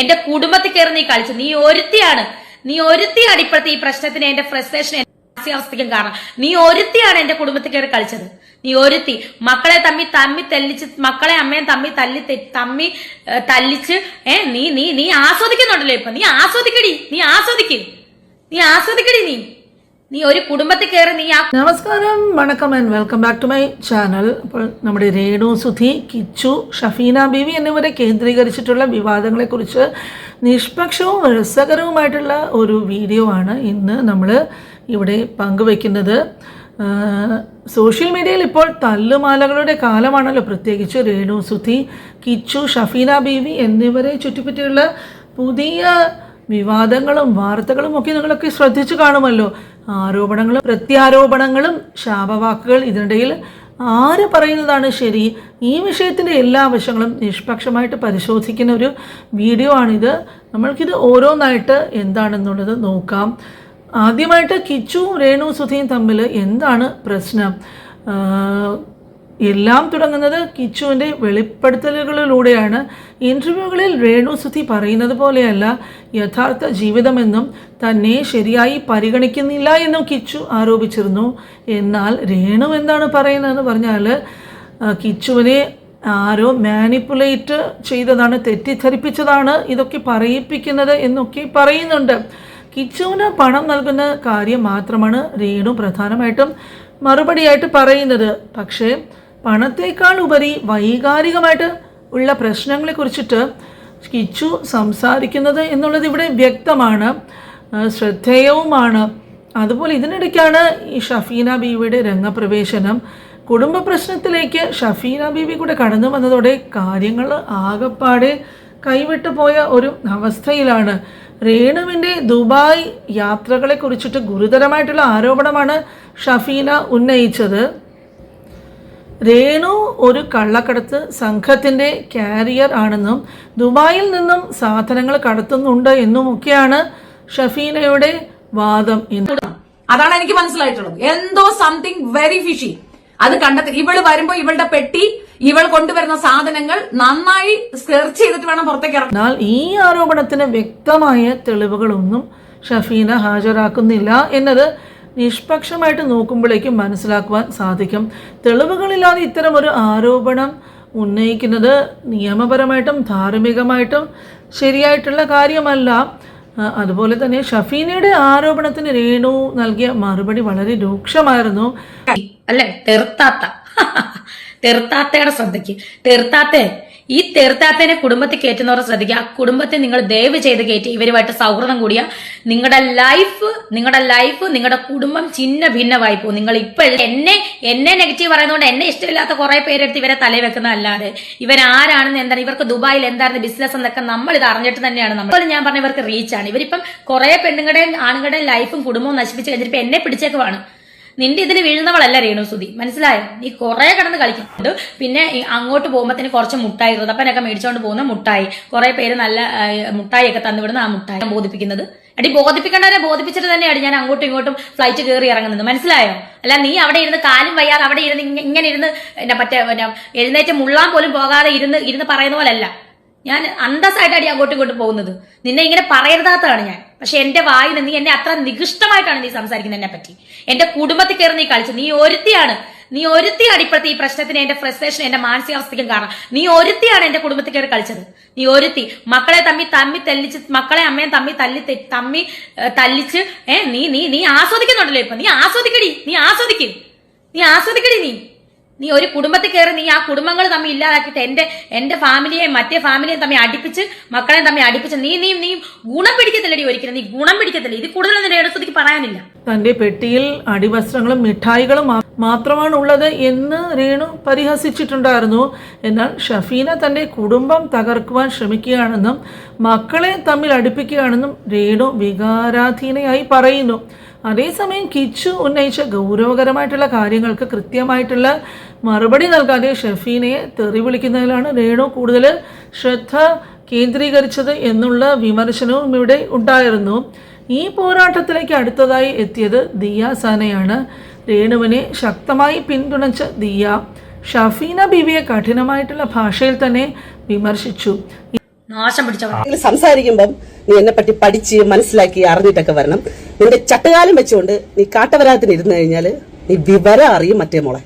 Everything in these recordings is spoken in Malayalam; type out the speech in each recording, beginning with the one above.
എന്റെ കുടുംബത്തിൽ കയറി നീ കളിച്ചു. നീ ഒരുത്തിയാണ് ഇപ്പോഴത്തെ ഈ പ്രശ്നത്തിന്, എന്റെ ഫ്രസ്ട്രേഷൻ, അവസ്ഥയ്ക്കും കാരണം. നീ ഒരുത്തിയാണ് എന്റെ കുടുംബത്തിൽ കയറി കളിച്ചത്. നീ ഒരുത്തി മക്കളെ തമ്മി തല്ലിച്ച്, മക്കളെ അമ്മയും തമ്മി തല്ലിച്ച് നീ ആസ്വദിക്കുന്നുണ്ടല്ലോ ഇപ്പൊ. നീ ആസ്വദിക്കടി. നീ ഒരു കുടുംബത്തിൽ കയറി നീ. നമസ്കാരം, വണക്കം and welcome back to my channel. അപ്പോൾ നമ്മുടെ രേണു സുധി, കിച്ചു, ഷഫീന ബീവി എന്നിവരെ കേന്ദ്രീകരിച്ചിട്ടുള്ള വിവാദങ്ങളെക്കുറിച്ച് നിഷ്പക്ഷവും രസകരവുമായിട്ടുള്ള ഒരു വീഡിയോ ആണ് ഇന്ന് നമ്മൾ ഇവിടെ പങ്കുവയ്ക്കുന്നത്. സോഷ്യൽ മീഡിയയിൽ ഇപ്പോൾ തല്ലുമാലകളുടെ കാലമാണല്ലോ. പ്രത്യേകിച്ച് രേണു സുധി, കിച്ചു, ഷഫീന ബീവി എന്നിവരെ ചുറ്റിപ്പറ്റിയുള്ള പുതിയ വിവാദങ്ങളും വാർത്തകളും ഒക്കെ നിങ്ങളൊക്കെ ശ്രദ്ധിച്ചു കാണുമല്ലോ. ആരോപണങ്ങളും പ്രത്യാരോപണങ്ങളും ശാപവാക്കുകൾ. ഇതിനിടയിൽ ആര് പറയുന്നതാണ് ശരി? ഈ വിഷയത്തിൻ്റെ എല്ലാ വശങ്ങളും നിഷ്പക്ഷമായിട്ട് പരിശോധിക്കുന്ന ഒരു വീഡിയോ ആണിത്. നമ്മൾക്കിത് ഓരോന്നായിട്ട് എന്താണെന്നുള്ളത് നോക്കാം. ആദ്യമായിട്ട് കിച്ചുവും രേണു സുധിയും തമ്മിൽ എന്താണ് പ്രശ്നം? എല്ലാം തുടങ്ങുന്നത് കിച്ചുവിൻ്റെ വെളിപ്പെടുത്തലുകളിലൂടെയാണ്. ഇൻ്റർവ്യൂകളിൽ രേണു സുധി പറയുന്നത് പോലെയല്ല യഥാർത്ഥ ജീവിതമെന്നും തന്നെ ശരിയായി പരിഗണിക്കുന്നില്ല എന്നും കിച്ചു ആരോപിച്ചിരുന്നു. എന്നാൽ രേണു എന്താണ് പറയുന്നതെന്ന് പറഞ്ഞാൽ കിച്ചുവിനെ ആരോ മാനിപ്പുലേറ്റ് ചെയ്തതാണ്, തെറ്റിദ്ധരിപ്പിച്ചതാണ് ഇതൊക്കെ പറയിപ്പിക്കുന്നത് എന്നൊക്കെ പറയുന്നുണ്ട്. കിച്ചുവിന് പണം നൽകുന്ന കാര്യം മാത്രമാണ് രേണു പ്രധാനമായിട്ടും മറുപടിയായിട്ട് പറയുന്നത്. പക്ഷേ പണത്തേക്കാൾ ഉപരി വൈകാരികമായിട്ട് ഉള്ള പ്രശ്നങ്ങളെ കുറിച്ചിട്ട് കിച്ചു സംസാരിക്കുന്നത് എന്നുള്ളത് ഇവിടെ വ്യക്തമാണ്, ശ്രദ്ധേയവുമാണ്. അതുപോലെ ഇതിനിടയ്ക്കാണ് ഈ ഷഫീന ബീവിയുടെ രംഗപ്രവേശനം. കുടുംബ പ്രശ്നത്തിലേക്ക് ഷഫീന ബീവി കൂടെ കടന്നു വന്നതോടെ കാര്യങ്ങൾ ആകപ്പാടെ കൈവിട്ടു പോയ ഒരു അവസ്ഥയിലാണ്. രേണുവിൻ്റെ ദുബായ് യാത്രകളെ കുറിച്ചിട്ട് ഗുരുതരമായിട്ടുള്ള ആരോപണമാണ് ഷഫീന ഉന്നയിച്ചത്. രേണു ഒരു കള്ളക്കടത്ത് സംഘത്തിൻ്റെ കാരിയർ ആണെന്നും ദുബായിൽ നിന്നും സാധനങ്ങൾ കടത്തുന്നുണ്ട് എന്നുമൊക്കെയാണ് ഷഫീനയുടെ വാദം. അതാണ് എനിക്ക് മനസ്സിലായിട്ടുള്ളത്. എന്തോ സംതിങ് വെരി ഫിഷി അത് കണ്ടെത്തി. ഇവള് വരുമ്പോ ഇവളുടെ പെട്ടി, ഇവൾ കൊണ്ടുവരുന്ന സാധനങ്ങൾ നന്നായി സെർച്ച് ചെയ്തിട്ട് വേണം പുറത്തേക്ക് ഇറങ്ങാൻ. എന്നാൽ ഈ ആരോപണത്തിന് വ്യക്തമായ തെളിവുകളൊന്നും ഷഫീന ഹാജരാക്കുന്നില്ല എന്നത് നിഷ്പക്ഷമായിട്ട് നോക്കുമ്പോഴേക്കും മനസ്സിലാക്കുവാൻ സാധിക്കും. തെളിവുകളില്ലാതെ ഇത്തരം ഒരു ആരോപണം ഉന്നയിക്കുന്നത് നിയമപരമായിട്ടും ധാർമ്മികമായിട്ടും ശരിയായിട്ടുള്ള കാര്യമല്ല. അതുപോലെ തന്നെ ഷഫീനയുടെ ആരോപണത്തിന് രേണു നൽകിയ മറുപടി വളരെ രൂക്ഷമായിരുന്നു. അല്ലേ തെർത്താത്തയുടെ ശ്രദ്ധയ്ക്ക്, ഈ തെർത്താത്തേനെ കുടുംബത്തിൽ കയറ്റുന്നവരെ ശ്രദ്ധിക്കുക. ആ കുടുംബത്തെ നിങ്ങൾ ദയവ് ചെയ്ത് കയറ്റി ഇവരുമായിട്ട് സൗഹൃദം കൂടിയ നിങ്ങളുടെ ലൈഫ് നിങ്ങളുടെ കുടുംബം ചിന്ന ഭിന്നമായി പോകും. നിങ്ങൾ ഇപ്പൊ എന്നെ നെഗറ്റീവ് പറയുന്നതുകൊണ്ട് എന്നെ ഇഷ്ടമില്ലാത്ത കുറെ പേരെടുത്ത് ഇവരെ തലയിൽ വെക്കുന്നതല്ലാതെ ഇവരാരാണെന്ന് എന്താണ്, ഇവർക്ക് ദുബായിൽ എന്തായിരുന്നു ബിസിനസ് എന്നൊക്കെ നമ്മൾ ഇത് അറിഞ്ഞിട്ട് തന്നെയാണ്. നമ്മൾ ഞാൻ പറഞ്ഞ ഇവർക്ക് റീച്ചാണ്. ഇവരിപ്പം കുറെ പെണ്ണുങ്ങളുടെയും ആണുങ്ങളുടെയും ലൈഫും കുടുംബവും നശിപ്പിച്ച് കഴിഞ്ഞിട്ട് എന്നെ പിടിച്ചേക്കുവാണ്. നിന്റെ ഇതിൽ വീഴുന്നവളല്ല രേണു സുധി, മനസ്സിലായോ? നീ കുറെ കിടന്ന് കളിക്കുന്നുണ്ട്. പിന്നെ അങ്ങോട്ട് പോകുമ്പോഴത്തേന് കുറച്ച് മുട്ടായി, ഋതപ്പനൊക്കെ മേടിച്ചോണ്ട് പോകുന്ന മുട്ടായി, കുറെ പേര് നല്ല മുട്ടായി ഒക്കെ തന്നുവിടുന്ന ആ മുട്ടായി ബോധിപ്പിക്കുന്നത്. അടി ബോധിപ്പിക്കേണ്ടവരെ ബോധിപ്പിച്ചിട്ട് തന്നെയാണ് ഞാൻ അങ്ങോട്ടും ഇങ്ങോട്ടും ഫ്ലൈറ്റ് കയറി ഇറങ്ങുന്നത്, മനസ്സിലായോ? അല്ല നീ അവിടെ ഇരുന്ന് കാലും വയ്യാതെ അവിടെ ഇരുന്ന് ഇങ്ങനെ ഇരുന്ന് എഴുന്നേറ്റ് മുള്ളാൻ പോലും പോകാതെ ഇരുന്ന് പറയുന്ന പോലല്ല ഞാൻ അന്തസ്സായിട്ട് അടി അങ്ങോട്ടും ഇങ്ങോട്ടും പോകുന്നത്. നിന്നെ ഇങ്ങനെ പറയരുതാത്തതാണ് ഞാൻ. പക്ഷെ എന്റെ വായിൽ നീ എന്നെ അത്ര നികൃഷ്ടമായിട്ടാണ് നീ സംസാരിക്കുന്നത് എന്നെ പറ്റി. എന്റെ കുടുംബത്തിൽ കയറി നീ കളിച്ചു. നീ ഒരുത്തിയാണ് ഇപ്പോഴത്തെ ഈ പ്രശ്നത്തിന്, എന്റെ ഫ്രസ്ട്രേഷൻ, എന്റെ മാനസികാവസ്ഥയ്ക്കും കാരണം. നീ ഒരുത്തിയാണ് എന്റെ കുടുംബത്തിൽ കയറി കളിച്ചത്. നീ ഒരുത്തി മക്കളെ തമ്മി തല്ലിച്ച്, മക്കളെ അമ്മയും തമ്മി തല്ലിച്ച് നീ ആസ്വദിക്കുന്നുണ്ടല്ലോ ഇപ്പൊ. നീ ആസ്വദിക്കടി. നീ ഒരു കുടുംബത്തിൽ കയറി നീ ആ കുടുംബങ്ങൾ തമ്മിൽ ഇല്ലാതാക്കിയിട്ട് എന്റെ ഫാമിലിയെയും മറ്റേ ഫാമിലിയെയും തമ്മിൽ അടുപ്പിച്ച്, മക്കളെയും തമ്മിൽ അടുപ്പിച്ച് നീ ഗുണം പിടിക്കത്തില്ലടി ഒരിക്കലും. നീ ഗുണം പിടിക്കത്തില്ല. ഇത് കൂടുതലൊന്നും രേണുസുധിക്ക് പറയാനില്ല. തന്റെ പെട്ടിയിൽ അടിവസ്ത്രങ്ങളും മിഠായികളും മാത്രമാണ് ഉള്ളത് എന്ന് രേണു പരിഹസിച്ചിട്ടുണ്ടായിരുന്നു. എന്നാൽ ഷഫീന തന്റെ കുടുംബം തകർക്കുവാൻ ശ്രമിക്കുകയാണെന്നും മക്കളെ തമ്മിൽ അടുപ്പിക്കുകയാണെന്നും രേണു വികാരാധീനയായി പറയുന്നു. അതേസമയം കിച്ചു ഉന്നയിച്ച ഗൗരവകരമായിട്ടുള്ള കാര്യങ്ങൾക്ക് കൃത്യമായിട്ടുള്ള മറുപടി നൽകാതെ ഷഫീനയെ തെറി വിളിക്കുന്നതിലാണ് രേണു കൂടുതൽ ശ്രദ്ധ കേന്ദ്രീകരിച്ചത് എന്നുള്ള വിമർശനവും ഇവിടെ ഉണ്ടായിരുന്നു. ഈ പോരാട്ടത്തിലേക്ക് അടുത്തതായി എത്തിയത് ദിയ സാനയാണ്. രേണുവിനെ ശക്തമായി പിന്തുണച്ച ദിയ ഷഫീന ബീവിയെ കഠിനമായിട്ടുള്ള ഭാഷയിൽ തന്നെ വിമർശിച്ചു. നാശം പിടിച്ചവൾ. സംസാരിക്കുമ്പം നീ എന്നെ പറ്റി പഠിച്ച് മനസ്സിലാക്കി അറിഞ്ഞിട്ടൊക്കെ വരണം. നിന്റെ ചട്ടുകാലം വെച്ചുകൊണ്ട് നീ കാട്ടവരാത്തിന് ഇരുന്ന് കഴിഞ്ഞാല് നീ വിവരം അറിയും മറ്റേ മോളെ.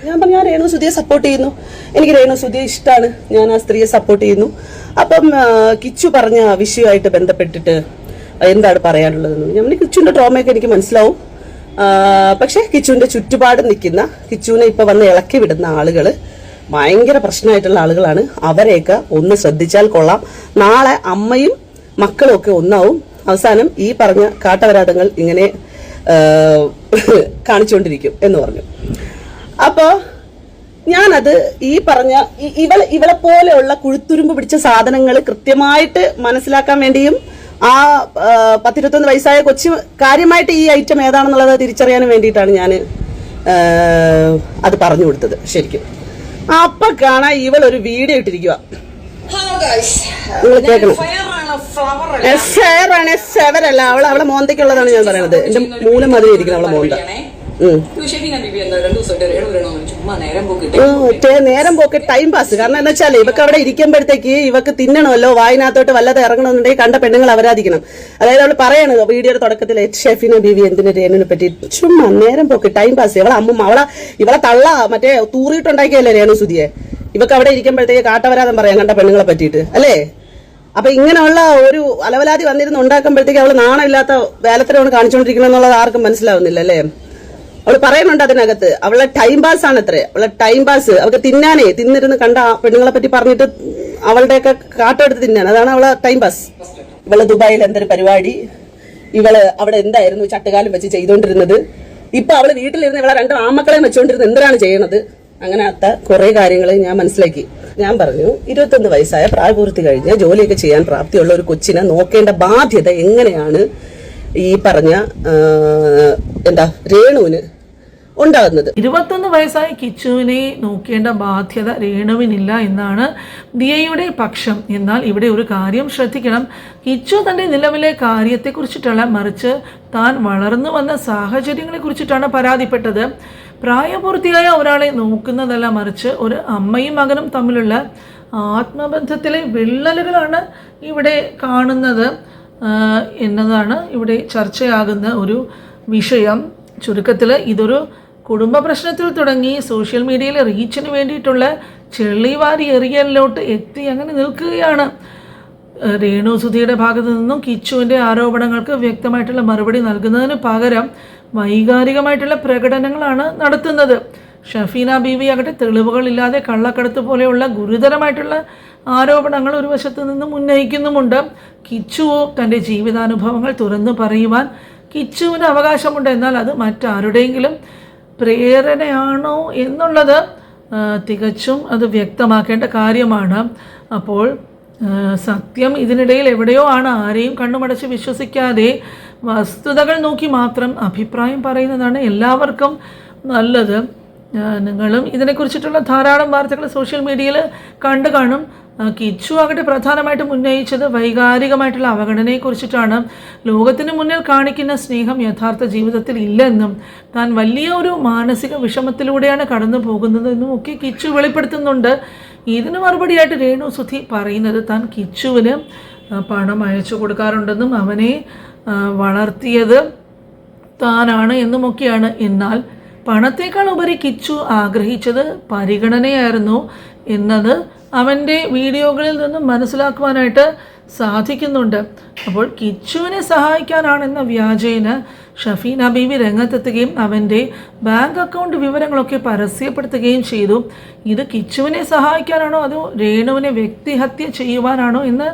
ഞാൻ പറഞ്ഞു, ഞാൻ രേണുസുധിയെ സപ്പോർട്ട് ചെയ്യുന്നു, എനിക്ക് രേണുസുധിയെ ഇഷ്ടമാണ്, ഞാൻ ആ സ്ത്രീയെ സപ്പോർട്ട് ചെയ്യുന്നു. അപ്പം കിച്ചു പറഞ്ഞ വിഷയമായിട്ട് ബന്ധപ്പെട്ടിട്ട് എന്താണ് പറയാനുള്ളതെന്ന് ഞാൻ പറഞ്ഞു, കിച്ചുവിന്റെ ട്രോമയൊക്കെ എനിക്ക് മനസ്സിലാവും. പക്ഷെ കിച്ചുവിന്റെ ചുറ്റുപാട് നിൽക്കുന്ന, കിച്ചുവിനെ ഇപ്പൊ വന്ന് ഇളക്കി വിടുന്ന ആളുകള് ഭയങ്കര പ്രശ്നമായിട്ടുള്ള ആളുകളാണ്. അവരെയൊക്കെ ഒന്ന് ശ്രദ്ധിച്ചാൽ കൊള്ളാം. നാളെ അമ്മയും മക്കളും ഒക്കെ ഒന്നാവും. അവസാനം ഈ പറഞ്ഞ കാട്ടവരാതങ്ങൾ ഇങ്ങനെ കാണിച്ചുകൊണ്ടിരിക്കും എന്ന് പറഞ്ഞു. അപ്പോ ഞാനത് ഈ പറഞ്ഞ ഇവളെ പോലെയുള്ള കുഴുത്തുരുമ്പ് പിടിച്ച സാധനങ്ങൾ കൃത്യമായിട്ട് മനസ്സിലാക്കാൻ വേണ്ടിയും ആ 10-21 വയസ്സായ കൊച്ചു കാര്യമായിട്ട് ഈ ഐറ്റം ഏതാണെന്നുള്ളത് തിരിച്ചറിയാൻ വേണ്ടിയിട്ടാണ് ഞാൻ അത് പറഞ്ഞു കൊടുത്തത്. ശരിക്കും അപ്പൊ കാണാൻ ഇവളൊരു വീഡിയോ ഇട്ടിരിക്കുക. നിങ്ങൾ കേൾക്കണം. ഫെയറാണ് അവളെ മോന്തയ്ക്കുള്ളതാണ് ഞാൻ പറയുന്നത്. എന്റെ മൂലം മതി ഇരിക്കണം അവളെ മോന്ത. നേരം പോക്ക് ടൈം പാസ്. കാരണം എന്താ വെച്ചാൽ ഇവക്ക് അവിടെ ഇരിക്കുമ്പോഴത്തേക്ക് ഇവക്ക് തിന്നണമല്ലോ, വായിനകത്തോട്ട് വല്ലതെ ഇറങ്ങണമെന്നുണ്ടെങ്കിൽ കണ്ട പെണ്ണുങ്ങൾ അവരാധിക്കണം. അതായത് അവള് പറയണത് വീഡിയോയുടെ തുടക്കത്തിൽ ഷെഫീന ബീവി എന്തിനു രേണുവിനെ പറ്റി ചുമ്മാ നേരം പോക്ക് ടൈം പാസ്. ഇവളെ തള്ള മറ്റേ തൂറിയിട്ടുണ്ടാക്കിയല്ലേ രേണുസുധിയെ. ഇവക്ക് അവിടെ ഇരിക്കുമ്പോഴത്തേക്ക് കാട്ടവരാതം പറയാം കണ്ട പെണ്ണുങ്ങളെ പറ്റിയിട്ട് അല്ലേ. അപ്പൊ ഇങ്ങനെയുള്ള ഒരു അലവലാതി വന്നിരുന്ന് ഉണ്ടാക്കുമ്പോഴത്തേക്ക് അവള് നാണമില്ലാത്ത വേലത്തരമാണ് കാണിച്ചുകൊണ്ടിരിക്കണം എന്നുള്ളത് ആർക്കും മനസ്സിലാവുന്നില്ല അല്ലേ. അവള് പറയുന്നുണ്ട് അതിനകത്ത് അവളുടെ ടൈം പാസ് ആണ് അത്രേ. അവളുടെ ടൈം പാസ് അവൾക്ക് തിന്നിരുന്ന് കണ്ട പെണ്ണുങ്ങളെ പറ്റി പറഞ്ഞിട്ട് അവളുടെയൊക്കെ കാട്ടെടുത്ത് തിന്നാൻ, അതാണ് അവളെ ടൈം പാസ്. ഇവള് ദുബായിൽ എന്തൊരു പരിപാടി, ഇവള് അവിടെ എന്തായിരുന്നു ചട്ടുകാലം വെച്ച് ചെയ്തോണ്ടിരുന്നത്. ഇപ്പൊ അവള് വീട്ടിലിരുന്ന് ഇവളെ 2 ആമക്കളെയും വെച്ചോണ്ടിരുന്ന് എന്തിനാണ് ചെയ്യണത്. അങ്ങനത്തെ കുറെ കാര്യങ്ങൾ ഞാൻ മനസ്സിലാക്കി. ഞാൻ പറഞ്ഞു, 21 വയസ്സായ പ്രായപൂർത്തി കഴിഞ്ഞ ജോലിയൊക്കെ ചെയ്യാൻ പ്രാപ്തിയുള്ള ഒരു കൊച്ചിനെ നോക്കേണ്ട ബാധ്യത എങ്ങനെയാണ് ഈ പറഞ്ഞ രേണുവിന് ഉണ്ടാകുന്നത്. 21 വയസ്സായ കിച്ചുവിനെ നോക്കേണ്ട ബാധ്യത രേണുവിനില്ല എന്നാണ് ദിയയുടെ പക്ഷം. എന്നാൽ ഇവിടെ ഒരു കാര്യം ശ്രദ്ധിക്കണം. കിച്ചു തന്റെ നിലവിലെ കാര്യത്തെക്കുറിച്ചിട്ടല്ല, മറിച്ച് താൻ വളർന്നു വന്ന സാഹചര്യങ്ങളെ കുറിച്ചിട്ടാണ് പരാതിപ്പെട്ടത്. പ്രായപൂർത്തിയായ ഒരാളെ നോക്കുന്നതല്ല, മറിച്ച് ഒരു അമ്മയും മകനും തമ്മിലുള്ള ആത്മബന്ധത്തിലെ വിള്ളലുകളാണ് ഇവിടെ കാണുന്നത് എന്നതാണ് ഇവിടെ ചർച്ചയാകുന്ന ഒരു വിഷയം. ചുരുക്കത്തിൽ ഇതൊരു കുടുംബ പ്രശ്നത്തിൽ തുടങ്ങി സോഷ്യൽ മീഡിയയിലെ റീച്ചിന് വേണ്ടിയിട്ടുള്ള ചെള്ളിവാരി എറിയലിലോട്ട് എത്തി അങ്ങനെ നിൽക്കുകയാണ്. രേണുസുധിയുടെ ഭാഗത്തു നിന്നും കിച്ചുവിൻ്റെ ആരോപണങ്ങൾക്ക് വ്യക്തമായിട്ടുള്ള മറുപടി നൽകുന്നതിന് പകരം വൈകാരികമായിട്ടുള്ള പ്രകടനങ്ങളാണ് നടത്തുന്നത്. ഷഫീന ബീവി ആകട്ടെ തെളിവുകളില്ലാതെ കള്ളക്കടത്ത് പോലെയുള്ള ഗുരുതരമായിട്ടുള്ള ആരോപണങ്ങൾ ഒരു വശത്തു നിന്നും ഉന്നയിക്കുന്നുമുണ്ട്. കിച്ചുവോ തൻ്റെ ജീവിതാനുഭവങ്ങൾ തുറന്നു പറയുവാൻ കിച്ചുവിന് അവകാശമുണ്ട്. എന്നാൽ അത് മറ്റാരുടെയെങ്കിലും പ്രേരണയാണോ എന്നുള്ളത് തികച്ചും അത് വ്യക്തമാക്കേണ്ട കാര്യമാണ്. അപ്പോൾ സത്യം ഇതിനിടയിൽ എവിടെയോ ആണ്. ആരെയും കണ്ണുമടച്ച് വിശ്വസിക്കാതെ വസ്തുതകൾ നോക്കി മാത്രം അഭിപ്രായം പറയുന്നതാണ് എല്ലാവർക്കും നല്ലത്. നിങ്ങളും ഇതിനെക്കുറിച്ചിട്ടുള്ള ധാരാളം വാർത്തകൾ സോഷ്യൽ മീഡിയയിൽ കണ്ടു കാണും. കിച്ചു ആകട്ടെ പ്രധാനമായിട്ടും ഉന്നയിച്ചത് വൈകാരികമായിട്ടുള്ള അവഗണനയെക്കുറിച്ചിട്ടാണ്. ലോകത്തിന് മുന്നിൽ കാണിക്കുന്ന സ്നേഹം യഥാർത്ഥ ജീവിതത്തിൽ ഇല്ലെന്നും താൻ വലിയ ഒരു മാനസിക വിഷമത്തിലൂടെയാണ് കടന്നു പോകുന്നതെന്നും ഒക്കെ കിച്ചു വെളിപ്പെടുത്തുന്നുണ്ട്. ഇതിന് മറുപടിയായിട്ട് രേണുസുധി പറയുന്നത് താൻ കിച്ചുവിന് പണം അയച്ചു കൊടുക്കാറുണ്ടെന്നും അവനെ വളർത്തിയത് താനാണ് എന്നുമൊക്കെയാണ്. എന്നാൽ പണത്തേക്കാൾ ഉപരി കിച്ചു ആഗ്രഹിച്ചത് പരിഗണനയായിരുന്നു എന്നത് അവൻ്റെ വീഡിയോകളിൽ നിന്നും മനസ്സിലാക്കുവാനായിട്ട് സാധിക്കുന്നുണ്ട്. അപ്പോൾ കിച്ചുവിനെ സഹായിക്കാനാണെന്ന വ്യാജേന ഷഫീന ബീവി രംഗത്തെത്തുകയും അവൻ്റെ ബാങ്ക് അക്കൗണ്ട് വിവരങ്ങളൊക്കെ പരസ്യപ്പെടുത്തുകയും ചെയ്തു. ഇത് കിച്ചുവിനെ സഹായിക്കാനാണോ അതോ രേണുവിനെ വ്യക്തിഹത്യ ചെയ്യുവാനാണോ എന്ന്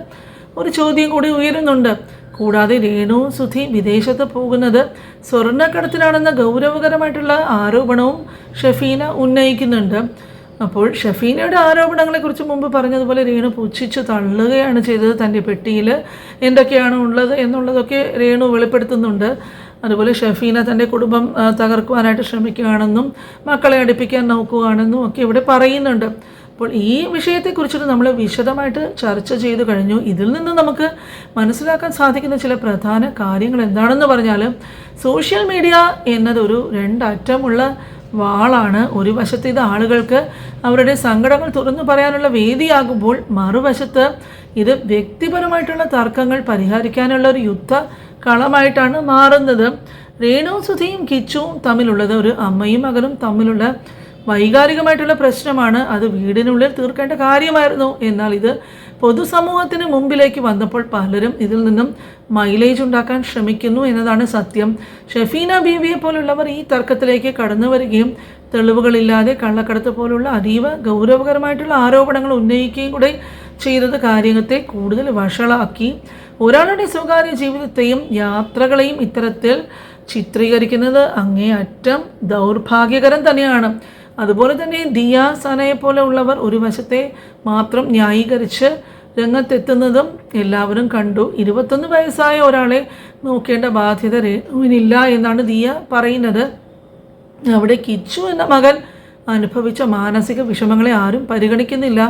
ഒരു ചോദ്യം കൂടി ഉയരുന്നുണ്ട്. കൂടാതെ രേണുസുധി വിദേശത്ത് പോകുന്നത് സ്വർണ്ണക്കടത്തിനാണെന്ന ഗൗരവകരമായിട്ടുള്ള ആരോപണവും ഷഫീന ഉന്നയിക്കുന്നുണ്ട്. അപ്പോൾ ഷഫീനയുടെ ആരോപണങ്ങളെക്കുറിച്ച് മുമ്പ് പറഞ്ഞതുപോലെ രേണു പുച്ഛിച്ച് തള്ളുകയാണ് ചെയ്തത്. തൻ്റെ പെട്ടിയിൽ എന്തൊക്കെയാണ് ഉള്ളത് എന്നുള്ളതൊക്കെ രേണു വെളിപ്പെടുത്തുന്നുണ്ട്. അതുപോലെ ഷഫീന തൻ്റെ കുടുംബം തകർക്കുവാനായിട്ട് ശ്രമിക്കുകയാണെന്നും മക്കളെ അടുപ്പിക്കാൻ നോക്കുകയാണെന്നും ഒക്കെ ഇവിടെ പറയുന്നുണ്ട്. അപ്പോൾ ഈ വിഷയത്തെക്കുറിച്ചിട്ട് നമ്മൾ വിശദമായിട്ട് ചർച്ച ചെയ്തു കഴിഞ്ഞു. ഇതിൽ നിന്ന് നമുക്ക് മനസ്സിലാക്കാൻ സാധിക്കുന്ന ചില പ്രധാന കാര്യങ്ങൾ എന്താണെന്ന് പറഞ്ഞാൽ സോഷ്യൽ മീഡിയ എന്നതൊരു 2 അറ്റമുള്ള വാളാണ്. ഒരു വശത്ത് ഇത് ആളുകൾക്ക് അവരുടെ സങ്കടങ്ങൾ തുറന്നു പറയാനുള്ള വേദിയാകുമ്പോൾ മറുവശത്ത് ഇത് വ്യക്തിപരമായിട്ടുള്ള തർക്കങ്ങൾ പരിഹരിക്കാനുള്ള ഒരു യുദ്ധ കളമായിട്ടാണ് മാറുന്നത്. രേണു സുധിയും കിച്ചുവും തമ്മിലുള്ളത് ഒരു അമ്മയും മകനും തമ്മിലുള്ള വൈകാരികമായിട്ടുള്ള പ്രശ്നമാണ്. അത് വീടിനുള്ളിൽ തീർക്കേണ്ട കാര്യമായിരുന്നു. എന്നാൽ ഇത് പൊതുസമൂഹത്തിന് മുമ്പിലേക്ക് വന്നപ്പോൾ പലരും ഇതിൽ നിന്നും മൈലേജ് ഉണ്ടാക്കാൻ ശ്രമിക്കുന്നു എന്നതാണ് സത്യം. ഷഫീന ബീവിയെ പോലുള്ളവർ ഈ തർക്കത്തിലേക്ക് കടന്നു വരികയും തെളിവുകളില്ലാതെ കള്ളക്കടത്ത് പോലുള്ള അതീവ ഗൗരവകരമായിട്ടുള്ള ആരോപണങ്ങൾ ഉന്നയിക്കുകയും കൂടെ ചെയ്തത് കാര്യത്തെ കൂടുതൽ വഷളാക്കി. ഒരാളുടെ സ്വകാര്യ ജീവിതത്തെയും യാത്രകളെയും ഇത്തരത്തിൽ ചിത്രീകരിക്കുന്നത് അങ്ങേയറ്റം ദൗർഭാഗ്യകരം തന്നെയാണ്. അതുപോലെ തന്നെ ദിയ സനയെ പോലെ ഉള്ളവർ ഒരു വശത്തെ മാത്രം ന്യായീകരിച്ച് രംഗത്തെത്തുന്നതും എല്ലാവരും കണ്ടു. 21 വയസ്സായ ഒരാളെ നോക്കേണ്ട ബാധ്യത രേണുവിനില്ല എന്നാണ് ദിയ പറയുന്നത്. അവിടെ കിച്ചു എന്ന മകൻ അനുഭവിച്ച മാനസിക വിഷമങ്ങളെ ആരും പരിഗണിക്കുന്നില്ല.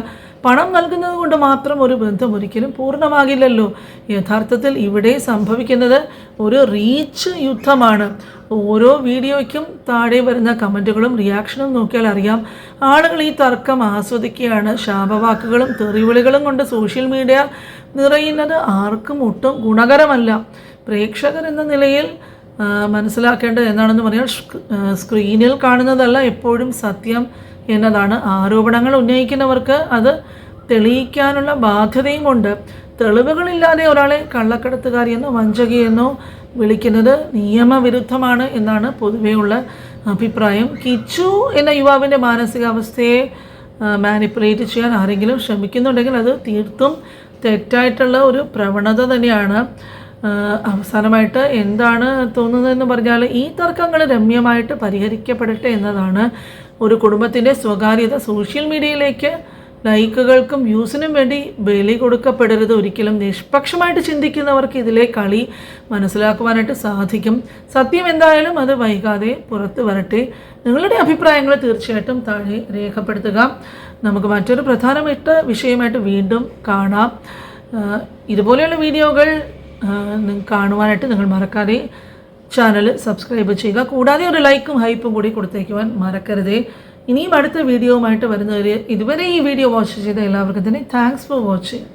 പണം നൽകുന്നത് കൊണ്ട് മാത്രം ഒരു ബന്ധം ഒരിക്കലും പൂർണ്ണമാകില്ലല്ലോ. യഥാർത്ഥത്തിൽ ഇവിടെ സംഭവിക്കുന്നത് ഒരു റീച്ച് യുദ്ധമാണ്. ഓരോ വീഡിയോയ്ക്കും താഴെ വരുന്ന കമൻറ്റുകളും റിയാക്ഷനും നോക്കിയാൽ അറിയാം, ആളുകൾ ഈ തർക്കം ആസ്വദിക്കുകയാണ്. ശാപവാക്കുകളും തെറിവിളികളും കൊണ്ട് സോഷ്യൽ മീഡിയ നിറയുന്നത് ആർക്കും ഒട്ടും ഗുണകരമല്ല. പ്രേക്ഷകർ എന്ന നിലയിൽ മനസ്സിലാക്കേണ്ടത് എന്താണെന്ന് പറഞ്ഞാൽ സ്ക്രീനിൽ കാണുന്നതല്ല എപ്പോഴും സത്യം എന്നതാണ്. ആരോപണങ്ങൾ ഉന്നയിക്കുന്നവർക്ക് അത് തെളിയിക്കാനുള്ള ബാധ്യതയും ഉണ്ട്. തെളിവുകളില്ലാതെ ഒരാളെ കള്ളക്കടത്തുകാരിയെന്നോ വഞ്ചകിയെന്നോ വിളിക്കുന്നത് നിയമവിരുദ്ധമാണ് എന്നാണ് പൊതുവെയുള്ള അഭിപ്രായം. കിച്ചു എന്ന യുവാവിൻ്റെ മാനസികാവസ്ഥയെ മാനിപ്പുലേറ്റ് ചെയ്യാൻ ആരെങ്കിലും ശ്രമിക്കുന്നുണ്ടെങ്കിൽ അത് തീർത്തും തെറ്റായിട്ടുള്ള ഒരു പ്രവണത തന്നെയാണ്. അവസാനമായിട്ട് എന്താണ് തോന്നുന്നതെന്ന് പറഞ്ഞാൽ ഈ തർക്കങ്ങൾ രമ്യമായിട്ട് പരിഹരിക്കപ്പെടട്ടെ എന്നതാണ്. ഒരു കുടുംബത്തിൻ്റെ സ്വകാര്യത സോഷ്യൽ മീഡിയയിലേക്ക് ലൈക്കുകൾക്കും വ്യൂസിനും വേണ്ടി ബലി കൊടുക്കപ്പെടരുത്. ഒരിക്കലും നിഷ്പക്ഷമായിട്ട് ചിന്തിക്കുന്നവർക്ക് ഇതിലെ കളി മനസ്സിലാക്കുവാനായിട്ട് സാധിക്കും. സത്യം എന്തായാലും അത് വൈകാതെ പുറത്തു വരട്ടെ. നിങ്ങളുടെ അഭിപ്രായങ്ങൾ തീർച്ചയായിട്ടും താഴെ രേഖപ്പെടുത്തുക. നമുക്ക് മറ്റൊരു പ്രധാനപ്പെട്ട വിഷയമായിട്ട് വീണ്ടും കാണാം. ഇതുപോലെയുള്ള വീഡിയോകൾ കാണുവാനായിട്ട് നിങ്ങൾ മറക്കാതെ ചാനൽ സബ്സ്ക്രൈബ് ചെയ്യുക. കൂടാതെ ഒരു ലൈക്കും ഹൈപ്പും കൂടി കൊടുത്തേക്കുവാൻ മറക്കരുതേ. ഇനിയും അടുത്ത വീഡിയോവുമായിട്ട് വരുന്നവരെ ഇതുവരെ ഈ വീഡിയോ വാച്ച് ചെയ്ത എല്ലാവർക്കും തന്നെ താങ്ക്സ് ഫോർ വാച്ചിങ്.